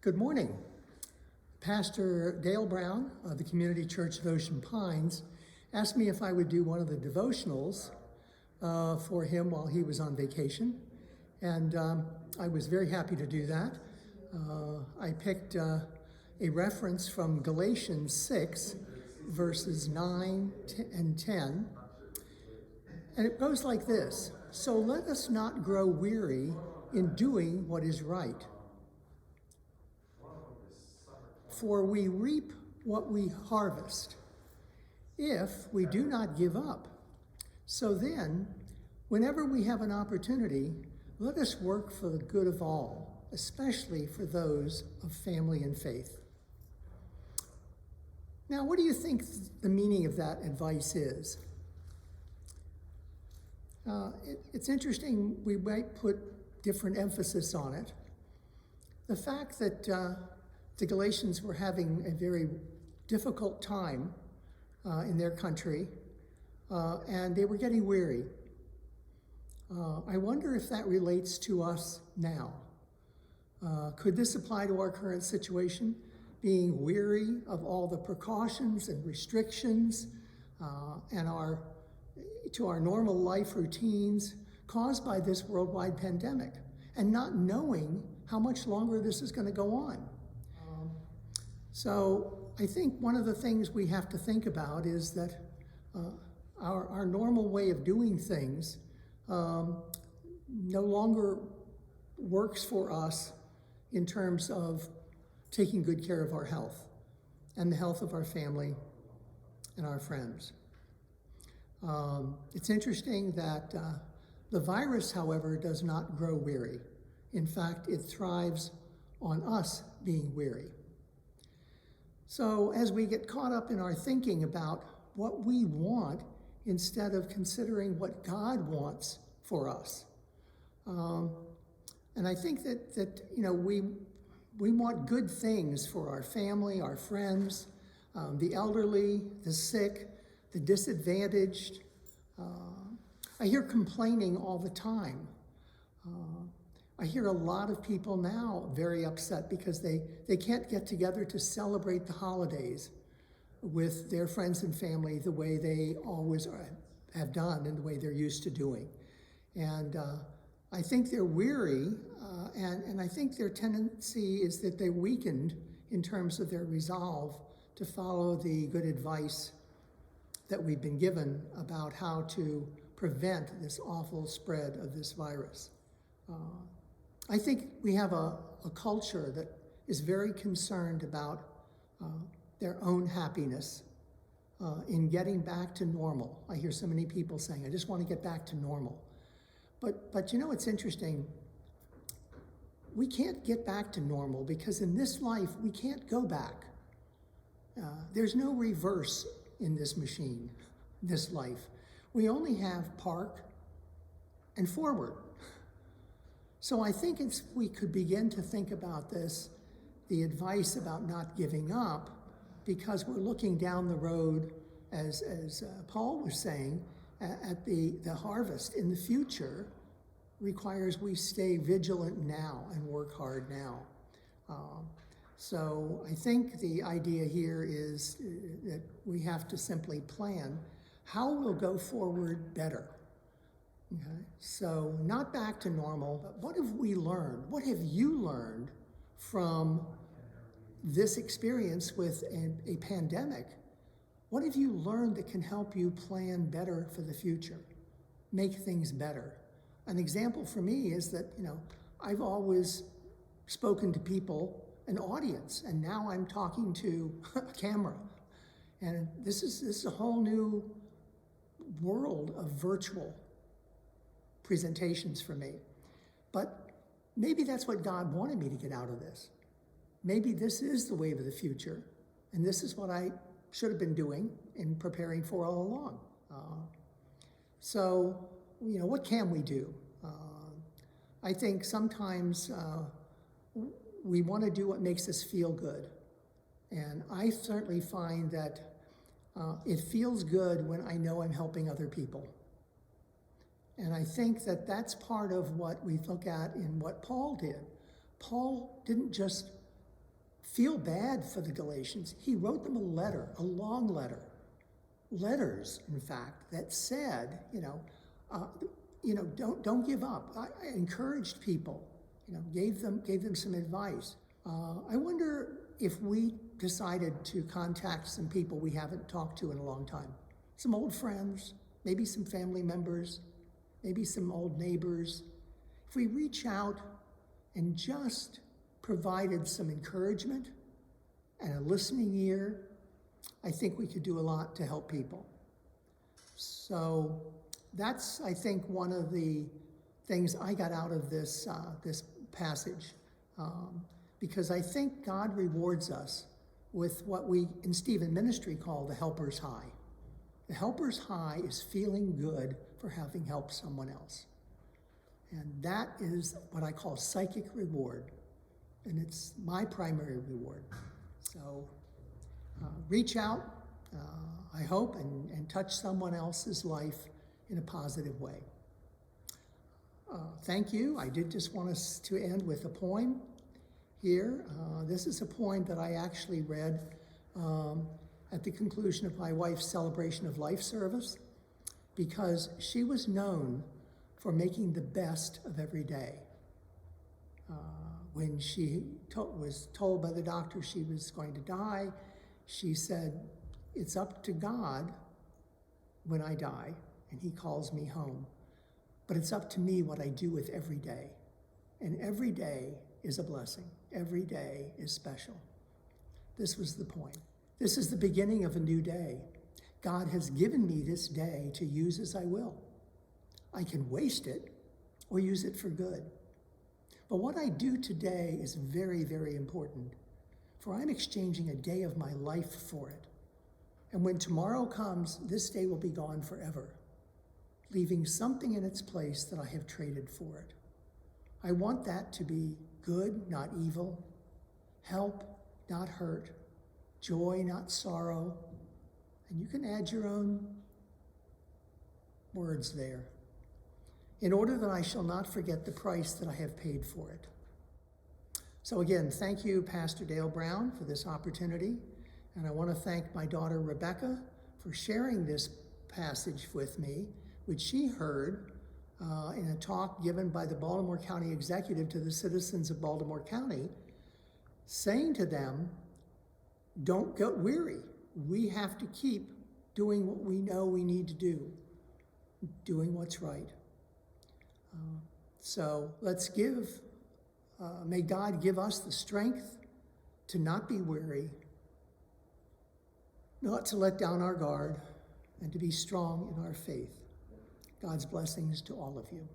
Good morning. Pastor Dale Brown of the Community Church of Ocean Pines asked me if I would do one of the devotionals for him while he was on vacation, and I was very happy to do that. I picked a reference from Galatians 6, verses 9 and 10, and it goes like this: "So let us not grow weary in doing what is right. For we reap what we harvest, if we do not give up. So then, whenever we have an opportunity, let us work for the good of all, especially for those of family and faith." Now, what do you think the meaning of that advice is? It's interesting, we might put different emphasis on it. The fact that the Galatians were having a very difficult time in their country, and they were getting weary. I wonder if that relates to us now. Could this apply to our current situation? Being weary of all the precautions and restrictions and to our normal life routines caused by this worldwide pandemic, and not knowing how much longer this is going to go on. So I think one of the things we have to think about is that our normal way of doing things no longer works for us in terms of taking good care of our health and the health of our family and our friends. It's interesting that the virus, however, does not grow weary. In fact, it thrives on us being weary. So as we get caught up in our thinking about what we want instead of considering what God wants for us, and I think that we want good things for our family, our friends, the elderly, the sick, the disadvantaged. I hear complaining all the time. I hear a lot of people now very upset because they can't get together to celebrate the holidays with their friends and family the way they always have done and the way they're used to doing. And I think they're weary, and I think their tendency is that they're weakened in terms of their resolve to follow the good advice that we've been given about how to prevent this awful spread of this virus. I think we have a culture that is very concerned about their own happiness in getting back to normal. I hear so many people saying, "I just want to get back to normal." But you know, it's interesting. We can't get back to normal because in this life, we can't go back. There's no reverse in this machine, this life. We only have park and forward. So I think we could begin to think about this, the advice about not giving up, because we're looking down the road, as Paul was saying, at the harvest in the future requires we stay vigilant now and work hard now. So I think the idea here is that we have to simply plan how we'll go forward better. Okay? So not back to normal, but what have we learned? What have you learned from this experience with a pandemic? What have you learned that can help you plan better for the future, make things better? An example for me is that, I've always spoken to people, an audience, and now I'm talking to a camera. And this is a whole new world of virtual presentations for me. But maybe that's what God wanted me to get out of this. Maybe this is the wave of the future, and this is what I should have been doing and preparing for all along. So, what can we do? I think sometimes we want to do what makes us feel good. And I certainly find that it feels good when I know I'm helping other people. And I think that that's part of what we look at in what Paul did. Paul didn't just feel bad for the Galatians. He wrote them a letter, a long letter, letters, in fact, that said, don't give up. I encouraged people, gave them some advice. I wonder if we decided to contact some people we haven't talked to in a long time, some old friends, maybe some family members, maybe some old neighbors. If we reach out and just provided some encouragement and a listening ear, I think we could do a lot to help people. So that's, I think, one of the things I got out of this passage, because I think God rewards us with what we in Stephen ministry call the helper's high. The helper's high is feeling good for having helped someone else. And that is what I call psychic reward. And it's my primary reward. So reach out, I hope, and touch someone else's life in a positive way. Thank you. I did just want us to end with a poem here. This is a poem that I actually read at the conclusion of my wife's celebration of life service, because she was known for making the best of every day. When she was told by the doctor she was going to die, she said, "It's up to God when I die, and he calls me home. But it's up to me what I do with every day. And every day is a blessing. Every day is special." This was the point. This is the beginning of a new day. God has given me this day to use as I will. I can waste it or use it for good. But what I do today is very, very important, for I'm exchanging a day of my life for it. And when tomorrow comes, this day will be gone forever, leaving something in its place that I have traded for it. I want that to be good, not evil, help, not hurt, joy, not sorrow. And you can add your own words there, in order that I shall not forget the price that I have paid for it. So again, thank you, Pastor Dale Brown, for this opportunity. And I want to thank my daughter, Rebecca, for sharing this passage with me, which she heard in a talk given by the Baltimore County Executive to the citizens of Baltimore County, saying to them, don't get weary. We have to keep doing what we know we need to do, doing what's right. So let's may God give us the strength to not be weary, not to let down our guard, and to be strong in our faith. God's blessings to all of you.